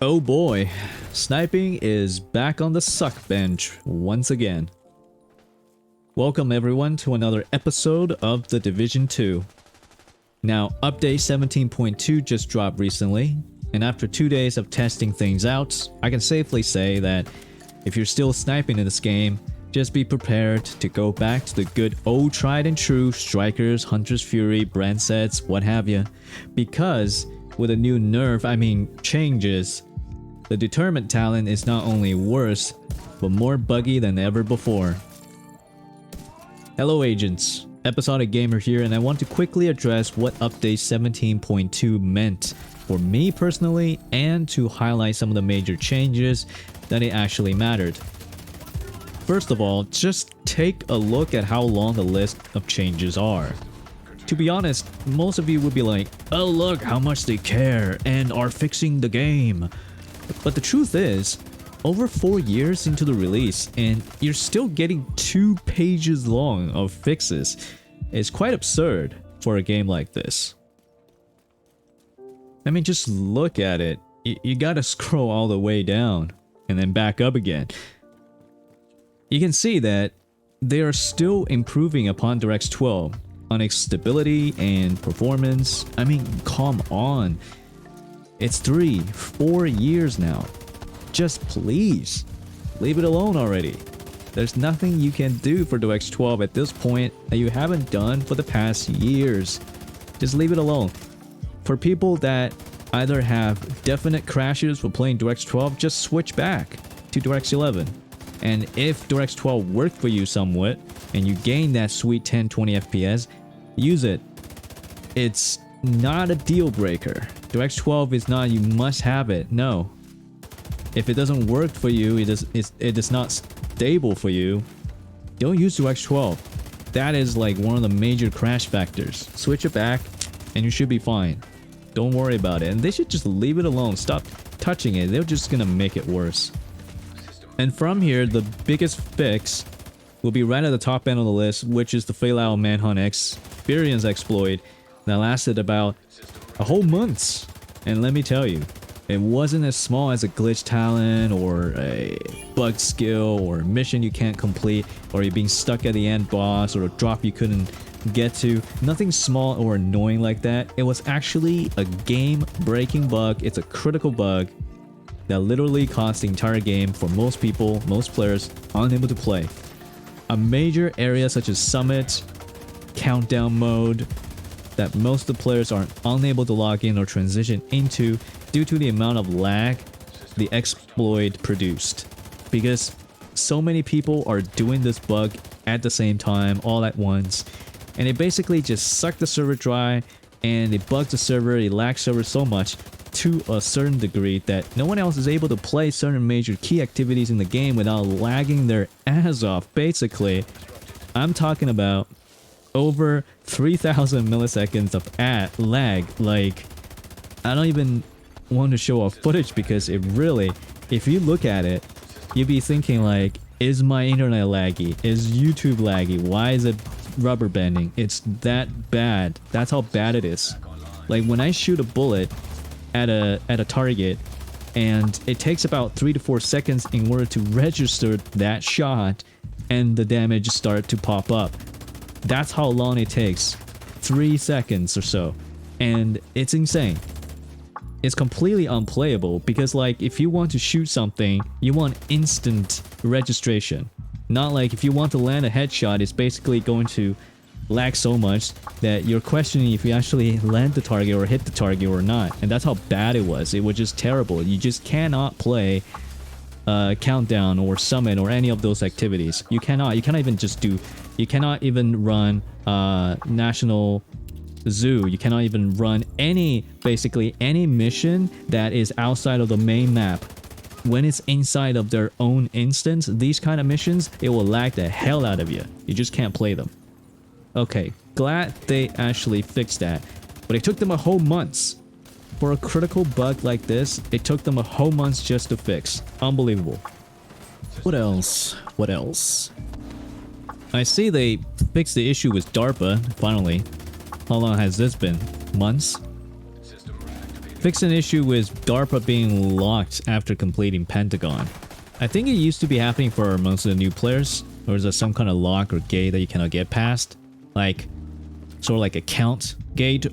Oh boy, sniping is back on the suck bench once again. Welcome everyone to another episode of The Division 2. Now, update 17.2 just dropped recently, and after 2 days of testing things out, I can safely say that if you're still sniping in this game, just be prepared to go back to the good old tried and true Strikers, Hunter's Fury, brand sets, what have you, because with a new nerf, changes, the determined talent is not only worse, but more buggy than ever before. Hello agents, Episodic Gamer here, and I want to quickly address what update 17.2 meant for me personally and to highlight some of the major changes that it actually mattered. First of all, just take a look at how long the list of changes are. To be honest, most of you would be like, oh look how much they care and are fixing the game. But the truth is, over 4 years into the release and you're still getting 2 pages long of fixes. It's quite absurd for a game like this. I mean, just look at it. You gotta scroll all the way down and then back up again. You can see that they are still improving upon DirectX 12 on its stability and performance. I mean, come on. It's 3-4 years now. Just please, leave it alone already. There's nothing you can do for DirectX 12 at this point that you haven't done for the past years. Just leave it alone. For people that either have definite crashes for playing DirectX 12, just switch back to DirectX 11. And if DirectX 12 worked for you somewhat, and you gain that sweet 10-20 FPS, use it. It's not a deal breaker. DirectX 12 is not you must have it. No. If it doesn't work for you, it is not stable for you, don't use DirectX 12. That is like one of the major crash factors. Switch it back and you should be fine. Don't worry about it. And they should just leave it alone. Stop touching it. They're just gonna make it worse. And from here, the biggest fix will be right at the top end of the list, which is the Faye Manhunt experience exploit that lasted about a whole month. And let me tell you, it wasn't as small as a glitch talent or a bug skill or a mission you can't complete or you're being stuck at the end boss or a drop you couldn't get to. Nothing small or annoying like that. It was actually a game-breaking bug. It's a critical bug that literally caused the entire game for most people, most players, unable to play. A major area such as Summit, Countdown mode, that most of the players are unable to log in or transition into due to the amount of lag the exploit produced. Because so many people are doing this bug at the same time, all at once, and it basically just sucked the server dry and it bugged the server, it lagged server so much to a certain degree that no one else is able to play certain major key activities in the game without lagging their ass off. Basically, I'm talking about over 3,000 milliseconds of lag. Like, I don't even want to show off footage because it really, if you look at it, you'd be thinking like, is my internet laggy? Is YouTube laggy? Why is it rubber banding? It's that bad. That's how bad it is. Like when I shoot a bullet at a target and it takes about 3 to 4 seconds in order to register that shot and the damage start to pop up. That's how long it takes. 3 seconds or so. And it's insane. It's completely unplayable because like if you want to shoot something, you want instant registration. Not like if you want to land a headshot, it's basically going to lag so much that you're questioning if you actually land the target or hit the target or not. And that's how bad it was. It was just terrible. You just cannot play Countdown or Summit or any of those activities. You cannot even just do, you cannot even run National Zoo. You cannot even run basically any mission that is outside of the main map. When it's inside of their own instance, these kind of missions, it will lag the hell out of you. You just can't play them. Okay, glad they actually fixed that. But it took them a whole month. For a critical bug like this, it took them a whole month just to fix. Unbelievable. What else? What else? I see they fixed the issue with DARPA, finally. How long has this been? Months? fixed an issue with DARPA being locked after completing Pentagon. I think it used to be happening for most of the new players, or is there some kind of lock or gate that you cannot get past? Like, sort of like a count gate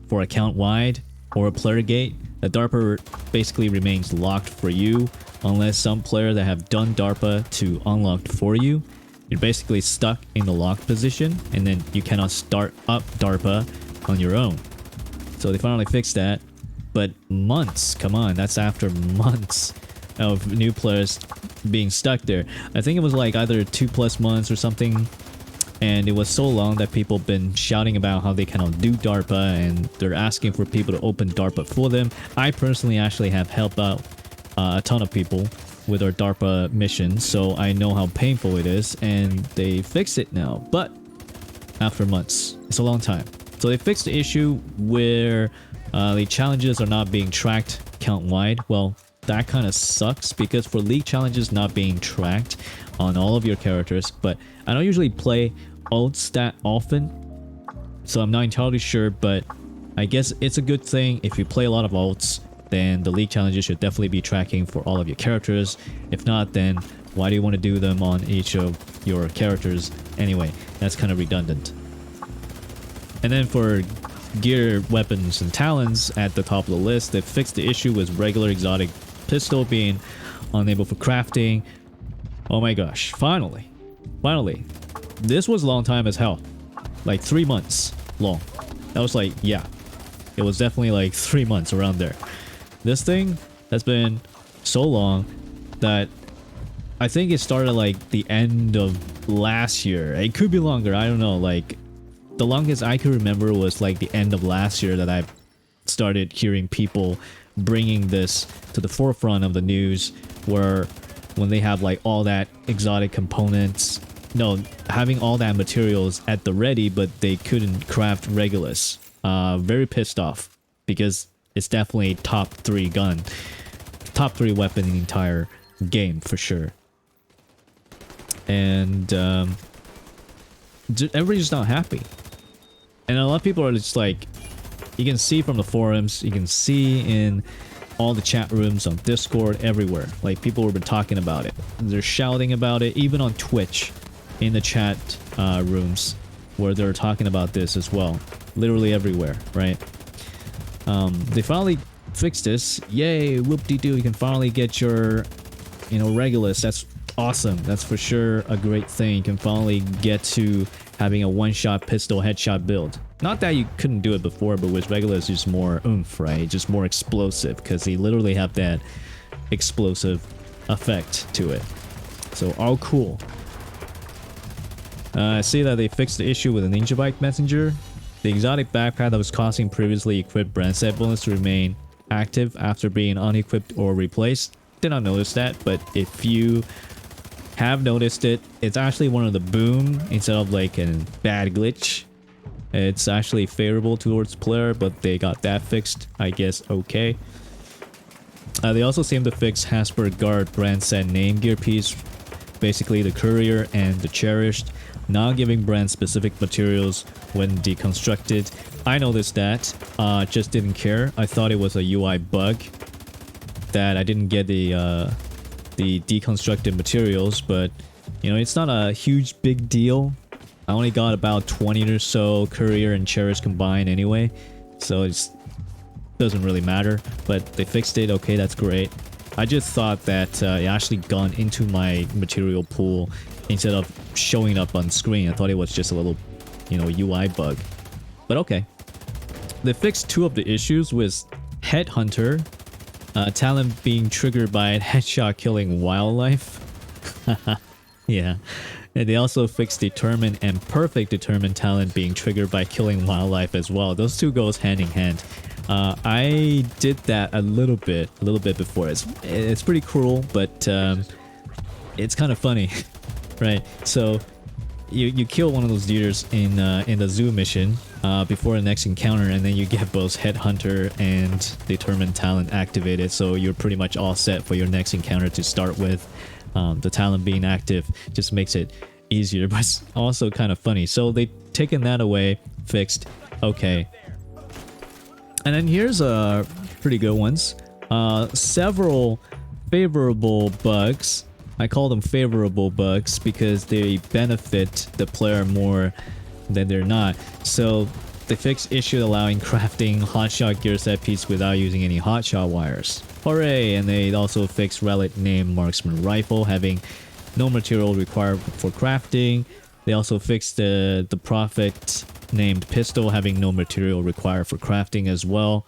for account wide, or a player gate. The DARPA basically remains locked for you unless some player that have done DARPA to unlocked for you. You're basically stuck in the locked position, and then you cannot start up DARPA on your own. So they finally fixed that, but months, come on, that's after months of new players being stuck there. I think it was like either 2+ months or something, and it was so long that people been shouting about how they cannot do DARPA, and they're asking for people to open DARPA for them. I personally actually have helped out a ton of people with our DARPA missions, so I know how painful it is, and they fixed it now. But after months, it's a long time. So they fixed the issue where the challenges are not being tracked count-wide. Well, that kind of sucks, because for league challenges not being tracked on all of your characters, but I don't usually play ults that often, so I'm not entirely sure, but I guess it's a good thing if you play a lot of ults, then the league challenges should definitely be tracking for all of your characters. If not, then why do you want to do them on each of your characters anyway? That's kind of redundant. And then for gear, weapons, and talents at the top of the list, they fixed the issue with regular exotic pistol being unable for crafting. Oh my gosh, finally. This was a long time as hell. Like 3 months long. That was like, yeah. It was definitely like 3 months around there. This thing has been so long that I think it started like the end of last year. It could be longer, I don't know. Like, the longest I could remember was like the end of last year that I started hearing people bringing this to the forefront of the news, where when they have like all that exotic components, no, having all that materials at the ready, but they couldn't craft Regulus. Very pissed off, because it's definitely top 3 gun, top 3 weapon in the entire game for sure. And everybody's just not happy. And a lot of people are just like, you can see from the forums, you can see in all the chat rooms on Discord, everywhere. Like, people have been talking about it. They're shouting about it, even on Twitch, in the chat rooms, where they're talking about this as well. Literally everywhere, right? They finally fixed this. Yay, whoop-de-doo, you can finally get your, Regulus. That's awesome. That's for sure a great thing. You can finally get to having a one-shot pistol headshot build. Not that you couldn't do it before, but with Regulus, just more oomph, right? Just more explosive, because they literally have that explosive effect to it. So, all cool. I see that they fixed the issue with the Ninjabike messenger. The exotic backpack that was causing previously equipped brand set bonus to remain active after being unequipped or replaced. Did not notice that, but if you have noticed it, it's actually one of the boom instead of like a bad glitch. It's actually favorable towards player, but they got that fixed, I guess. Okay. They also seem to fix Habsburg guard brand set name gear piece, basically the courier and the cherished, not giving brand specific materials when deconstructed. I noticed that, just didn't care. I thought it was a UI bug that I didn't get the deconstructed materials, but it's not a huge big deal. I only got about 20 or so courier and cherish combined anyway, so it doesn't really matter. But they fixed it. Okay, that's great. I just thought that it actually gone into my material pool instead of showing up on screen. I thought it was just a little UI bug, but okay. They fixed 2 of the issues with Headhunter talent being triggered by headshot killing wildlife. Yeah. And they also fixed Determined and Perfect Determined talent being triggered by killing wildlife as well. Those 2 goes hand in hand. I did that a little bit before. It's pretty cruel, but it's kind of funny, right? So you kill one of those deers in the zoo mission before the next encounter, and then you get both Headhunter and Determined talent activated, so you're pretty much all set for your next encounter to start with. The talent being active just makes it easier, but it's also kind of funny. So they've taken that away, fixed. Okay. And then here's pretty good ones. Several favorable bugs. I call them favorable bugs because they benefit the player more than they're not. So they fixed issue allowing crafting hotshot gear set piece without using any hotshot wires. Hooray! And they also fixed relic named marksman rifle having no material required for crafting. They also fixed the prophet named pistol having no material required for crafting as well.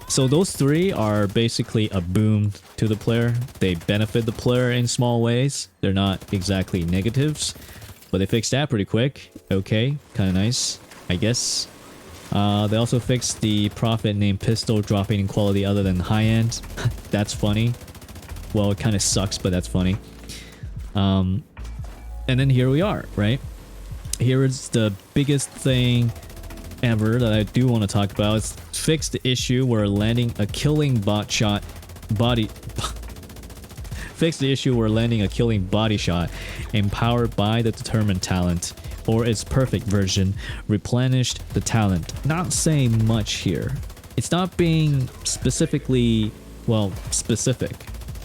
So those three are basically a boon to the player. They benefit the player in small ways. They're not exactly negatives, but they fixed that pretty quick. Okay, kind of nice, I guess. They also fixed the prophet named pistol dropping in quality other than high end. That's funny. Well, it kind of sucks, but that's funny. And then here we are, right? Here is the biggest thing ever that I do want to talk about. It's fixed the issue where landing a killing body shot empowered by the determined talent or its perfect version replenished the talent. Not saying much here. It's not being specifically, well, specific.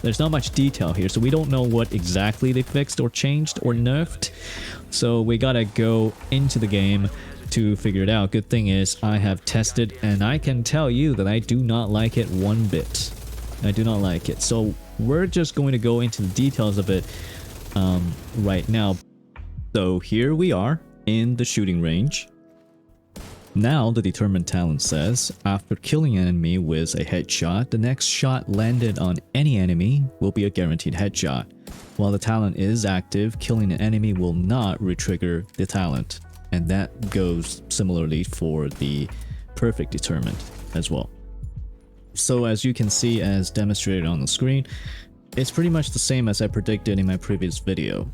There's not much detail here, so we don't know what exactly they fixed or changed or nerfed. So we gotta go into the game to figure it out. Good thing is I have tested and I can tell you that I do not like it one bit. I do not like it. So we're just going to go into the details of it right now. So here we are in the shooting range. Now the determined talent says, after killing an enemy with a headshot, the next shot landed on any enemy will be a guaranteed headshot. While the talent is active, killing an enemy will not re-trigger the talent. And that goes similarly for the perfect determined as well. So as you can see as demonstrated on the screen, it's pretty much the same as I predicted in my previous video.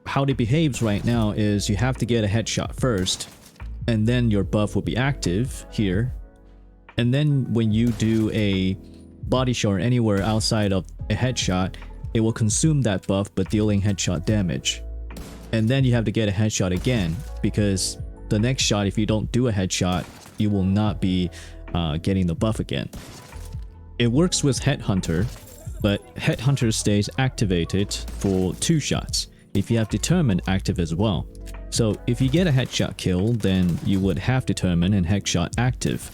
How it behaves right now is you have to get a headshot first, and then your buff will be active here. And then when you do a body shot anywhere outside of a headshot, it will consume that buff but dealing headshot damage. And then you have to get a headshot again, because the next shot, if you don't do a headshot, you will not be getting the buff again. It works with Headhunter, but Headhunter stays activated for 2 shots if you have Determined active as well. So if you get a headshot kill, then you would have Determined and headshot active.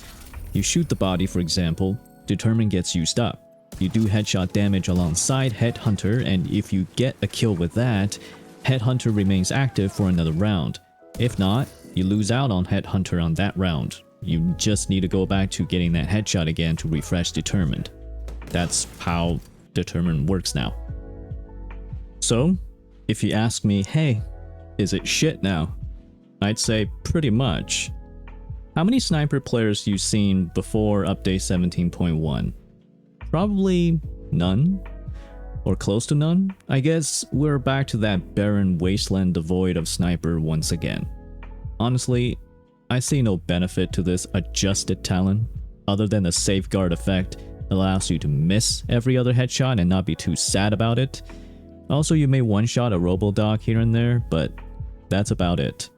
You shoot the body, for example, Determined gets used up. You do headshot damage alongside Headhunter, and if you get a kill with that, Headhunter remains active for another round. If not, you lose out on Headhunter on that round. You just need to go back to getting that headshot again to refresh Determined. That's how Determined works now. So, if you ask me, hey, is it shit now? I'd say pretty much. How many sniper players you've seen before update 17.1? Probably none. Or close to none. I guess we're back to that barren wasteland devoid of sniper once again. Honestly, I see no benefit to this adjusted talent, other than the safeguard effect allows you to miss every other headshot and not be too sad about it. Also, you may one-shot a Robodog here and there, but that's about it.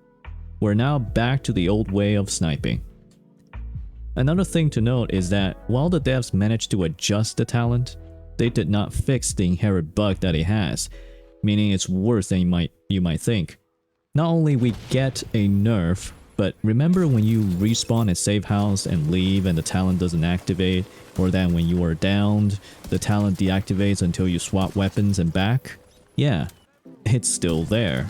We're now back to the old way of sniping. Another thing to note is that while the devs managed to adjust the talent, they did not fix the inherent bug that it has, meaning it's worse than you might think. Not only we get a nerf, but remember when you respawn at safe house and leave and the talent doesn't activate, or that when you are downed, the talent deactivates until you swap weapons and back? Yeah, it's still there.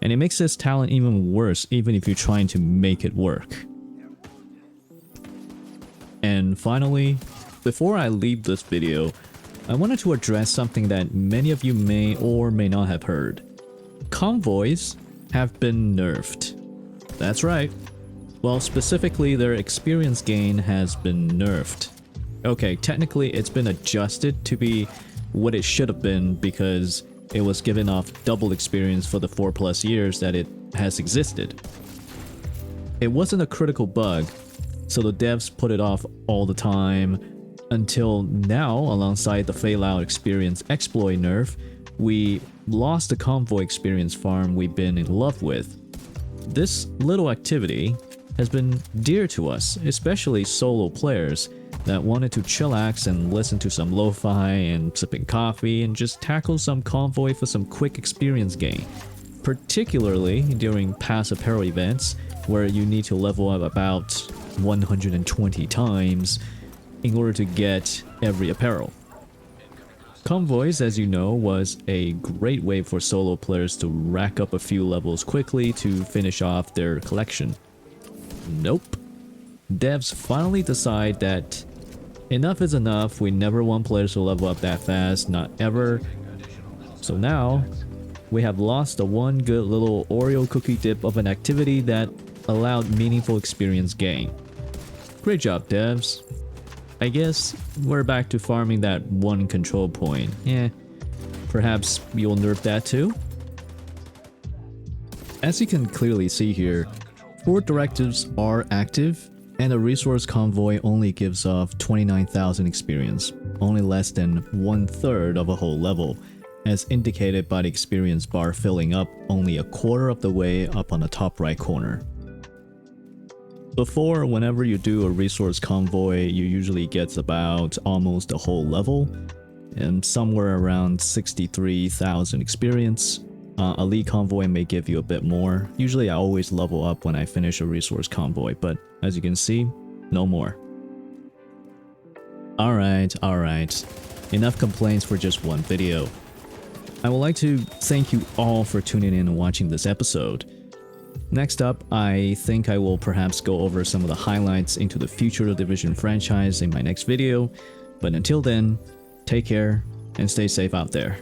And it makes this talent even worse even if you're trying to make it work. And finally, before I leave this video, I wanted to address something that many of you may or may not have heard. Convoys have been nerfed. That's right. Well, specifically their experience gain has been nerfed. Okay, technically it's been adjusted to be what it should have been because it was given off double experience for the 4+ years that it has existed. It wasn't a critical bug, so the devs put it off all the time until now. Alongside the Faye experience exploit nerf, we lost the Convoy experience farm we've been in love with. This little activity, has been dear to us, especially solo players that wanted to chillax and listen to some lo-fi and sipping coffee and just tackle some convoy for some quick experience gain. Particularly during pass apparel events where you need to level up about 120 times in order to get every apparel. Convoys, as you know, was a great way for solo players to rack up a few levels quickly to finish off their collection. Nope. Devs finally decide that enough is enough, we never want players to level up that fast, not ever. So now, we have lost the one good little Oreo cookie dip of an activity that allowed meaningful experience gain. Great job, devs. I guess we're back to farming that one control point. Perhaps you'll nerf that too? As you can clearly see here, 4 directives are active, and a resource convoy only gives off 29,000 experience, only less than 1/3 of a whole level, as indicated by the experience bar filling up only a quarter of the way up on the top right corner. Before, whenever you do a resource convoy, you usually get about almost a whole level, and somewhere around 63,000 experience. A lead convoy may give you a bit more. Usually I always level up when I finish a resource convoy, but as you can see, no more. Alright. Enough complaints for just one video. I would like to thank you all for tuning in and watching this episode. Next up, I think I will perhaps go over some of the highlights into the future of the Division franchise in my next video, but until then, take care and stay safe out there.